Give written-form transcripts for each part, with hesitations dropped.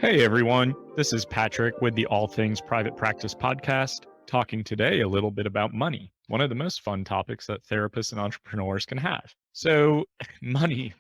Hey everyone, this is Patrick with the All Things Private Practice podcast, talking today a little bit about money, one of the most fun topics that therapists and entrepreneurs can have. So, money.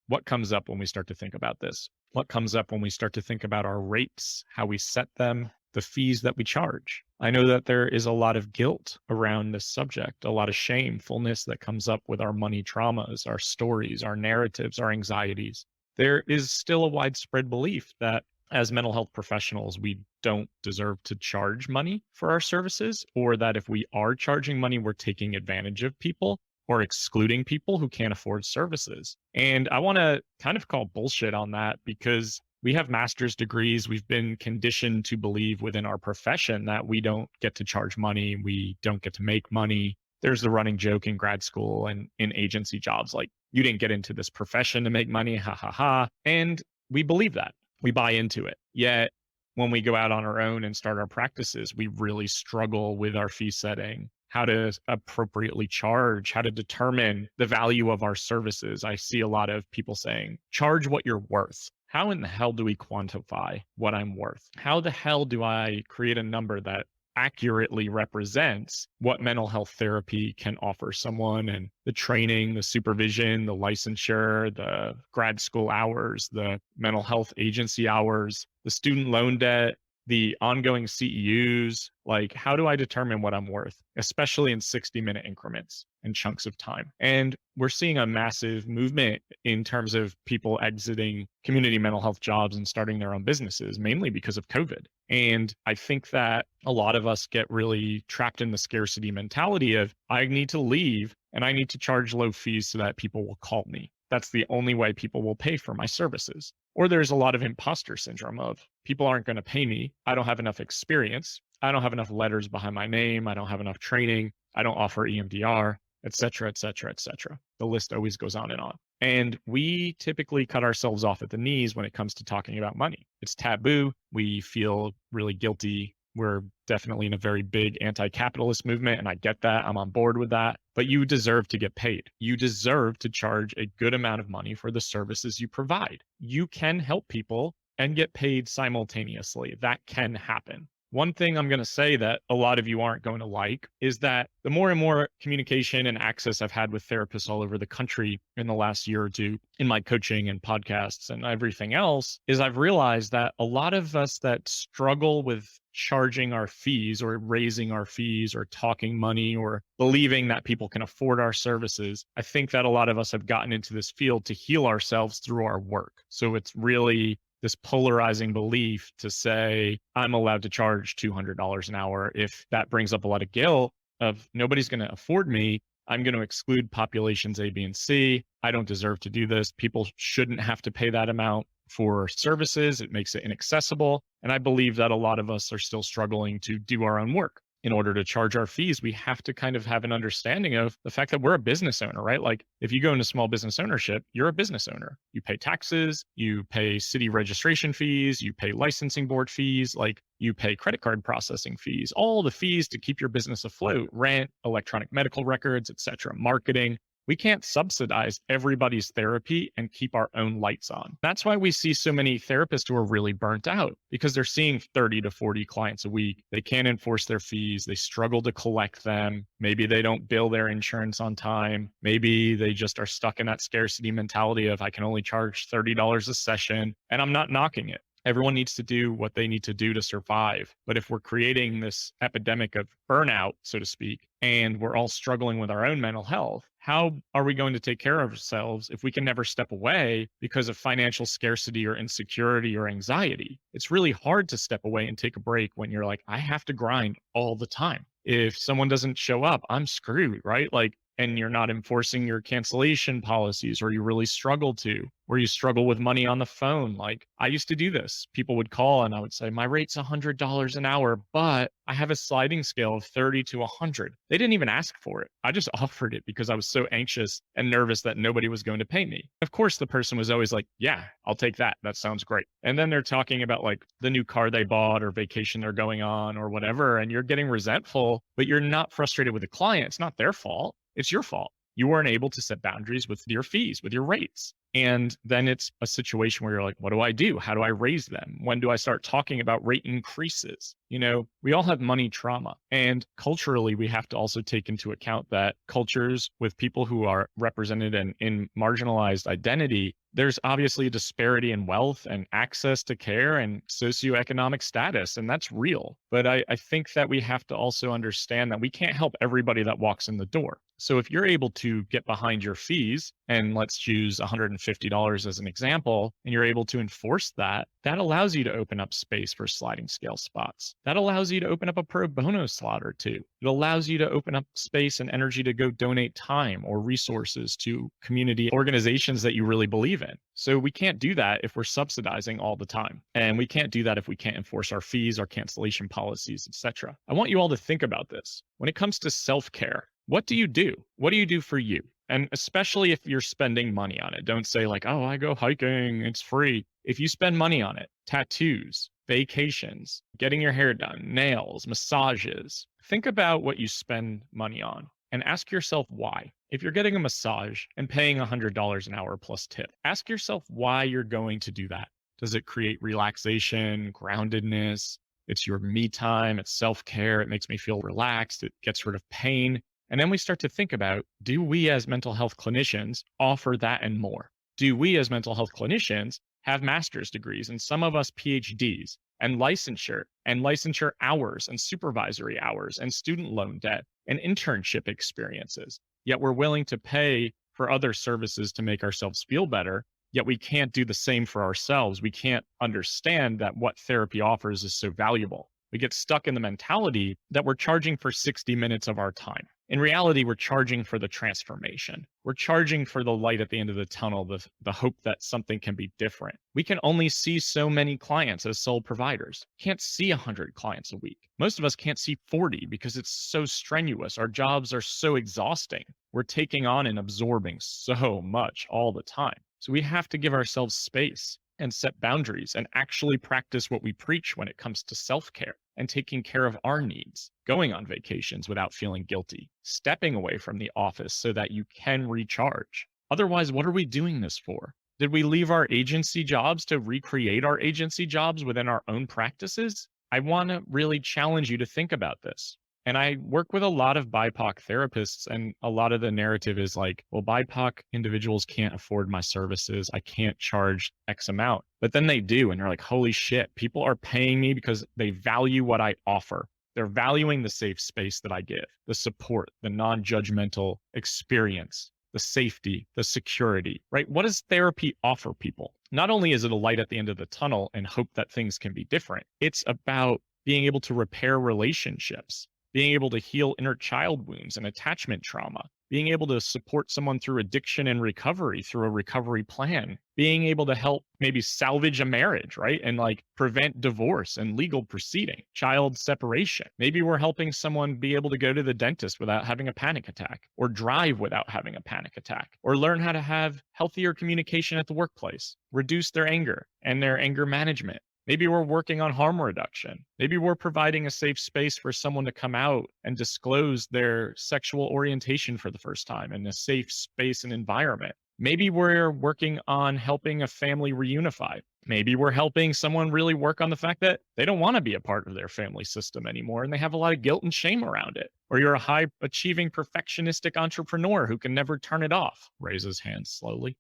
What comes up when we start to think about this? What comes up when we start to think about our rates, how we set them, the fees that we charge? I know that there is a lot of guilt around this subject, a lot of shamefulness that comes up with our money traumas, our stories, our narratives, our anxieties. There is still a widespread belief that as mental health professionals, we don't deserve to charge money for our services, or that if we are charging money, we're taking advantage of people or excluding people who can't afford services. And I want to kind of call bullshit on that because we have master's degrees. We've been conditioned to believe within our profession that we don't get to charge money, we don't get to make money. There's the running joke in grad school and in agency jobs like, you didn't get into this profession to make money, ha ha ha. And we believe that. We buy into it. Yet when we go out on our own and start our practices, we really struggle with our fee setting, how to appropriately charge, how to determine the value of our services. I see a lot of people saying, charge what you're worth. How in the hell do we quantify what I'm worth? How the hell do I create a number that accurately represents what mental health therapy can offer someone, and the training, the supervision, the licensure, the grad school hours, the mental health agency hours, the student loan debt, the ongoing CEUs? Like, how do I determine what I'm worth, especially in 60-minute increments and chunks of time? And we're seeing a massive movement in terms of people exiting community mental health jobs and starting their own businesses, mainly because of COVID. And I think that a lot of us get really trapped in the scarcity mentality of, I need to leave and I need to charge low fees so that people will call me. That's the only way people will pay for my services. Or there's a lot of imposter syndrome of, people aren't going to pay me. I don't have enough experience. I don't have enough letters behind my name. I don't have enough training. I don't offer EMDR, et cetera, et cetera, et cetera. The list always goes on and on. And we typically cut ourselves off at the knees when it comes to talking about money. It's taboo. We feel really guilty. We're definitely in a very big anti-capitalist movement, and I get that. I'm on board with that. But you deserve to get paid. You deserve to charge a good amount of money for the services you provide. You can help people and get paid simultaneously. That can happen. One thing I'm going to say that a lot of you aren't going to like is that the more and more communication and access I've had with therapists all over the country in the last year or two in my coaching and podcasts and everything else, is I've realized that a lot of us that struggle with charging our fees or raising our fees or talking money or believing that people can afford our services, I think that a lot of us have gotten into this field to heal ourselves through our work. So it's really this polarizing belief to say, I'm allowed to charge $200 an hour. If that brings up a lot of guilt of, nobody's going to afford me, I'm going to exclude populations A, B, and C. I don't deserve to do this. People shouldn't have to pay that amount for services. It makes it inaccessible. And I believe that a lot of us are still struggling to do our own work. In order to charge our fees, we have to kind of have an understanding of the fact that we're a business owner, right? Like, if you go into small business ownership, you're a business owner. You pay taxes, you pay city registration fees, you pay licensing board fees, like you pay credit card processing fees, all the fees to keep your business afloat, rent, electronic medical records, et cetera, marketing. We can't subsidize everybody's therapy and keep our own lights on. That's why we see so many therapists who are really burnt out, because they're seeing 30 to 40 clients a week. They can't enforce their fees. They struggle to collect them. Maybe they don't bill their insurance on time. Maybe they just are stuck in that scarcity mentality of, I can only charge $30 a session. And I'm not knocking it. Everyone needs to do what they need to do to survive. But if we're creating this epidemic of burnout, so to speak, and we're all struggling with our own mental health, how are we going to take care of ourselves if we can never step away because of financial scarcity or insecurity or anxiety? It's really hard to step away and take a break when you're like, I have to grind all the time. If someone doesn't show up, I'm screwed, right? Like, and you're not enforcing your cancellation policies, or you really struggle to, or you struggle with money on the phone. Like, I used to do this. People would call and I would say, my rate's $100 an hour, but I have a sliding scale of 30 to 100. They didn't even ask for it. I just offered it because I was so anxious and nervous that nobody was going to pay me. Of course, the person was always like, yeah, I'll take that. That sounds great. And then they're talking about like the new car they bought or vacation they're going on or whatever. And you're getting resentful, but you're not frustrated with the client. It's not their fault. It's your fault. You weren't able to set boundaries with your fees, with your rates. And then it's a situation where you're like, what do I do? How do I raise them? When do I start talking about rate increases? We all have money trauma. And culturally, we have to also take into account that cultures with people who are represented in marginalized identity, there's obviously a disparity in wealth and access to care and socioeconomic status, and that's real. But I think that we have to also understand that we can't help everybody that walks in the door. So if you're able to get behind your fees, and let's choose $150 as an example, and you're able to enforce that, that allows you to open up space for sliding scale spots. That allows you to open up a pro bono slot or two. It allows you to open up space and energy to go donate time or resources to community organizations that you really believe in. So we can't do that if we're subsidizing all the time. And we can't do that if we can't enforce our fees, our cancellation policies, etc. I want you all to think about this. When it comes to self-care, what do you do? What do you do for you? And especially if you're spending money on it, don't say like, oh, I go hiking, it's free. If you spend money on it, tattoos, vacations, getting your hair done, nails, massages, think about what you spend money on and ask yourself why. If you're getting a massage and paying $100 an hour plus tip, ask yourself why you're going to do that. Does it create relaxation, groundedness? It's your me time, it's self-care, it makes me feel relaxed, it gets rid of pain. And then we start to think about, do we as mental health clinicians offer that and more? Do we as mental health clinicians have master's degrees and some of us PhDs and licensure hours and supervisory hours and student loan debt and internship experiences? Yet we're willing to pay for other services to make ourselves feel better. Yet we can't do the same for ourselves. We can't understand that what therapy offers is so valuable. We get stuck in the mentality that we're charging for 60 minutes of our time. In reality, we're charging for the transformation. We're charging for the light at the end of the tunnel, the hope that something can be different. We can only see so many clients as sole providers. Can't see 100 clients a week. Most of us can't see 40 because it's so strenuous. Our jobs are so exhausting. We're taking on and absorbing so much all the time. So we have to give ourselves space and set boundaries and actually practice what we preach when it comes to self-care and taking care of our needs, going on vacations without feeling guilty, stepping away from the office so that you can recharge. Otherwise, what are we doing this for? Did we leave our agency jobs to recreate our agency jobs within our own practices? I want to really challenge you to think about this. And I work with a lot of BIPOC therapists, and a lot of the narrative is like, well, BIPOC individuals can't afford my services. I can't charge X amount. But then they do, and they're like, holy shit, people are paying me because they value what I offer. They're valuing the safe space that I give, the support, the non-judgmental experience, the safety, the security, right? What does therapy offer people? Not only is it a light at the end of the tunnel and hope that things can be different, it's about being able to repair relationships, being able to heal inner child wounds and attachment trauma, being able to support someone through addiction and recovery through a recovery plan, being able to help maybe salvage a marriage, right? And like prevent divorce and legal proceeding, child separation. Maybe we're helping someone be able to go to the dentist without having a panic attack, or drive without having a panic attack, or learn how to have healthier communication at the workplace, reduce their anger and their anger management. Maybe we're working on harm reduction. Maybe we're providing a safe space for someone to come out and disclose their sexual orientation for the first time in a safe space and environment. Maybe we're working on helping a family reunify. Maybe we're helping someone really work on the fact that they don't want to be a part of their family system anymore and they have a lot of guilt and shame around it. Or you're a high achieving perfectionistic entrepreneur who can never turn it off. Raise his hand slowly.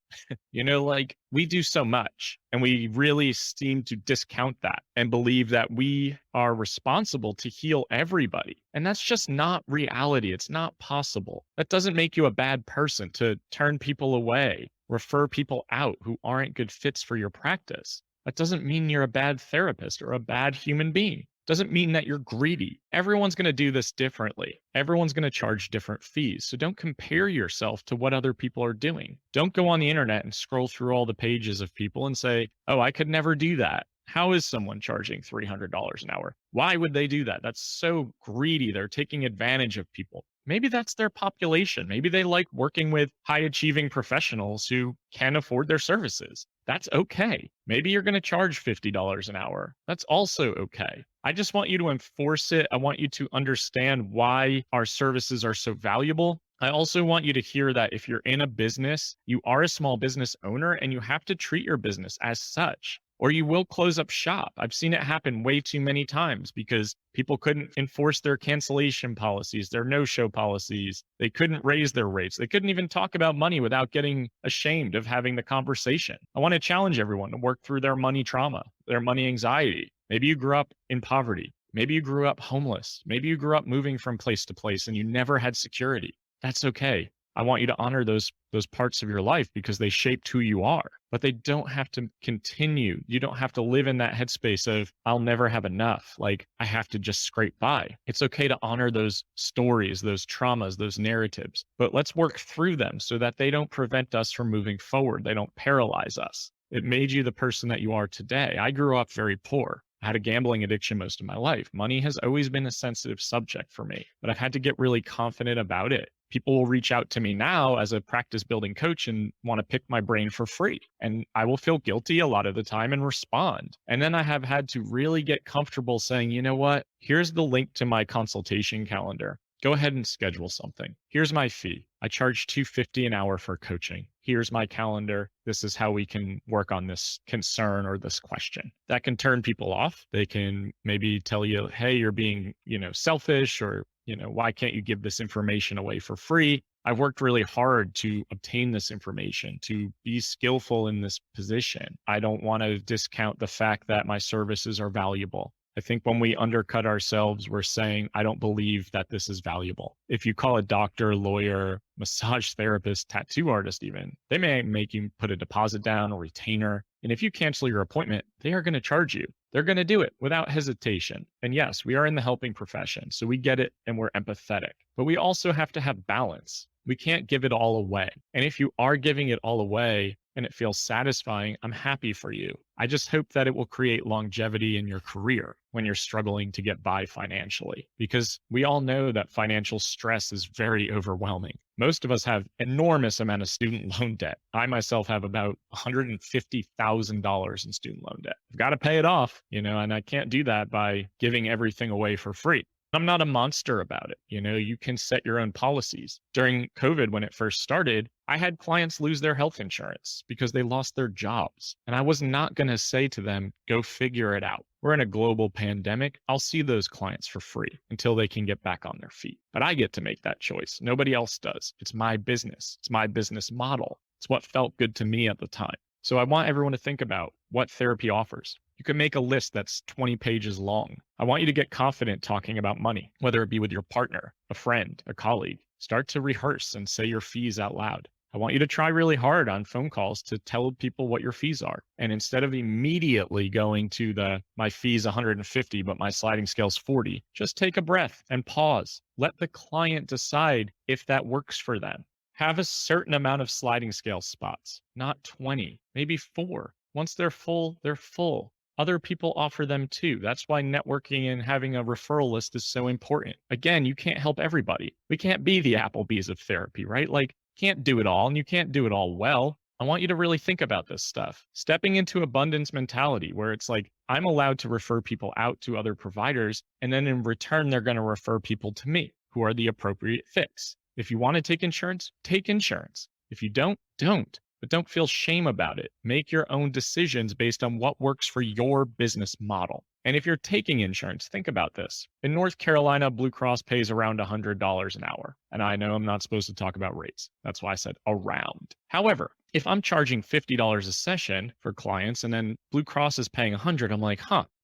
Like we do so much and we really seem to discount that and believe that we are responsible to heal everybody. And that's just not reality. It's not possible. That doesn't make you a bad person to turn people away, refer people out who aren't good fits for your practice. That doesn't mean you're a bad therapist or a bad human being. Doesn't mean that you're greedy. Everyone's going to do this differently. Everyone's going to charge different fees. So don't compare yourself to what other people are doing. Don't go on the internet and scroll through all the pages of people and say, oh, I could never do that. How is someone charging $300 an hour? Why would they do that? That's so greedy. They're taking advantage of people. Maybe that's their population. Maybe they like working with high achieving professionals who can afford their services. That's okay. Maybe you're going to charge $50 an hour. That's also okay. I just want you to enforce it. I want you to understand why our services are so valuable. I also want you to hear that if you're in a business, you are a small business owner and you have to treat your business as such, or you will close up shop. I've seen it happen way too many times because people couldn't enforce their cancellation policies, their no show policies. They couldn't raise their rates. They couldn't even talk about money without getting ashamed of having the conversation. I want to challenge everyone to work through their money trauma, their money anxiety. Maybe you grew up in poverty. Maybe you grew up homeless. Maybe you grew up moving from place to place and you never had security. That's okay. I want you to honor those parts of your life because they shaped who you are, but they don't have to continue. You don't have to live in that headspace of I'll never have enough. Like I have to just scrape by. It's okay to honor those stories, those traumas, those narratives, but let's work through them so that they don't prevent us from moving forward. They don't paralyze us. It made you the person that you are today. I grew up very poor. I had a gambling addiction most of my life. Money has always been a sensitive subject for me, but I've had to get really confident about it. People will reach out to me now as a practice building coach and want to pick my brain for free. And I will feel guilty a lot of the time and respond. And then I have had to really get comfortable saying, you know what? Here's the link to my consultation calendar. Go ahead and schedule something. Here's my fee. I charge $250 an hour for coaching. Here's my calendar. This is how we can work on this concern or this question. That can turn people off. They can maybe tell you, hey, you're being, selfish, or, why can't you give this information away for free? I've worked really hard to obtain this information, to be skillful in this position. I don't want to discount the fact that my services are valuable. I think when we undercut ourselves, we're saying, I don't believe that this is valuable. If you call a doctor, lawyer, massage therapist, tattoo artist even, they may make you put a deposit down or retainer. And if you cancel your appointment, they are going to charge you. They're going to do it without hesitation. And yes, we are in the helping profession, so we get it and we're empathetic. But we also have to have balance. We can't give it all away. And if you are giving it all away and it feels satisfying, I'm happy for you. I just hope that it will create longevity in your career when you're struggling to get by financially, because we all know that financial stress is very overwhelming. Most of us have enormous amount of student loan debt. I myself have about $150,000 in student loan debt. I've got to pay it off, and I can't do that by giving everything away for free. I'm not a monster about it. You can set your own policies. During COVID, when it first started, I had clients lose their health insurance because they lost their jobs. And I was not going to say to them, go figure it out. We're in a global pandemic. I'll see those clients for free until they can get back on their feet. But I get to make that choice. Nobody else does. It's my business. It's my business model. It's what felt good to me at the time. So I want everyone to think about what therapy offers. You can make a list that's 20 pages long. I want you to get confident talking about money, whether it be with your partner, a friend, a colleague. Start to rehearse and say your fees out loud. I want you to try really hard on phone calls to tell people what your fees are. And instead of immediately going to my fee's 150, but my sliding scale's 40, just take a breath and pause. Let the client decide if that works for them. Have a certain amount of sliding scale spots, not 20, maybe 4. Once they're full, they're full. Other people offer them too. That's why networking and having a referral list is so important. Again, you can't help everybody. We can't be the Applebee's of therapy, right? Like, can't do it all, and you can't do it all well. I want you to really think about this stuff. Stepping into abundance mentality, where it's like, I'm allowed to refer people out to other providers, and then in return, they're going to refer people to me who are the appropriate fits. If you want to take insurance, take insurance. If you don't, don't. But don't feel shame about it. Make your own decisions based on what works for your business model. And if you're taking insurance, think about this. In North Carolina, Blue Cross pays around $100 an hour. And I know I'm not supposed to talk about rates. That's why I said around. However, if I'm charging $50 a session for clients and then Blue Cross is paying $100, I'm like,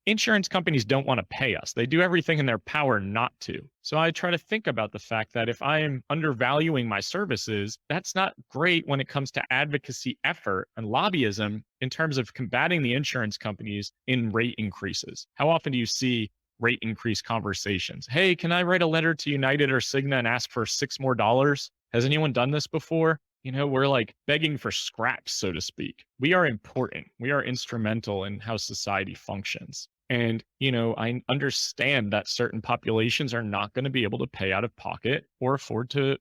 insurance companies don't want to pay us. They do everything in their power not to. So I try to think about the fact that if I am undervaluing my services, that's not great when it comes to advocacy effort and lobbyism in terms of combating the insurance companies in rate increases. How often do you see rate increase conversations? Hey, can I write a letter to United or Cigna and ask for $6 more? Has anyone done this before? We're like begging for scraps, so to speak. We are important. We are instrumental in how society functions. And, I understand that certain populations are not going to be able to pay out of pocket or afford to,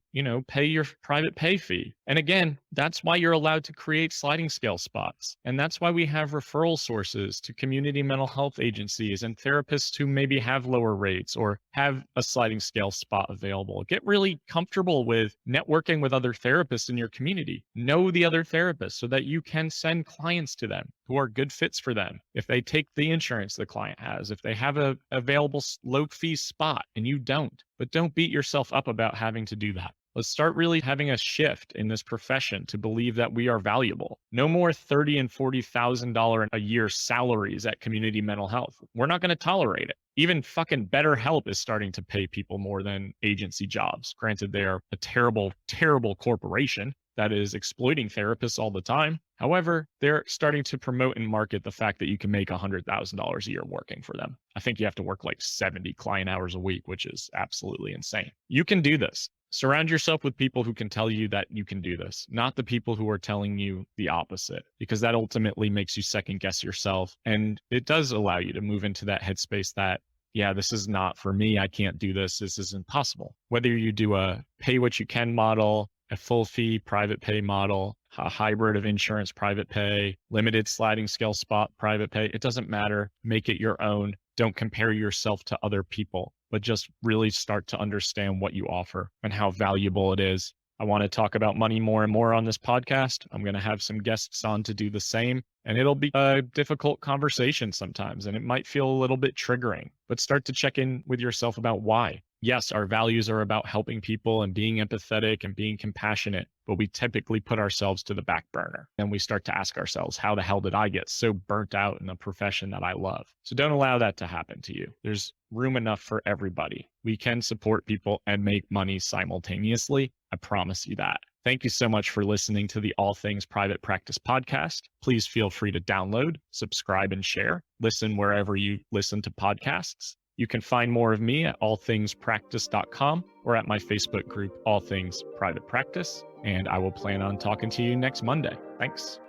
pay your private pay fee. And again, that's why you're allowed to create sliding scale spots. And that's why we have referral sources to community mental health agencies and therapists who maybe have lower rates or have a sliding scale spot available. Get really comfortable with networking with other therapists in your community. Know the other therapists so that you can send clients to them who are good fits for them. If they take the insurance the client has, if they have a available low fee spot and you don't, but don't beat yourself up about having to do that. Let's start really having a shift in this profession to believe that we are valuable. No more $30,000 and $40,000 a year salaries at community mental health. We're not going to tolerate it. Even fucking BetterHelp is starting to pay people more than agency jobs. Granted, they are a terrible, terrible corporation that is exploiting therapists all the time. However, they're starting to promote and market the fact that you can make $100,000 a year working for them. I think you have to work like 70 client hours a week, which is absolutely insane. You can do this. Surround yourself with people who can tell you that you can do this, not the people who are telling you the opposite, because that ultimately makes you second guess yourself. And it does allow you to move into that headspace that, yeah, this is not for me. I can't do this. This is impossible. Whether you do a pay what you can model, a full fee private pay model, a hybrid of insurance private pay, limited sliding scale spot private pay, it doesn't matter. Make it your own. Don't compare yourself to other people, but just really start to understand what you offer and how valuable it is. I want to talk about money more and more on this podcast. I'm going to have some guests on to do the same, and it'll be a difficult conversation sometimes, and it might feel a little bit triggering, but start to check in with yourself about why. Yes, our values are about helping people and being empathetic and being compassionate, but we typically put ourselves to the back burner. And we start to ask ourselves, how the hell did I get so burnt out in the profession that I love? So don't allow that to happen to you. There's room enough for everybody. We can support people and make money simultaneously. I promise you that. Thank you so much for listening to the All Things Private Practice podcast. Please feel free to download, subscribe, and share. Listen wherever you listen to podcasts. You can find more of me at allthingspractice.com or at my Facebook group, All Things Private Practice. And I will plan on talking to you next Monday. Thanks.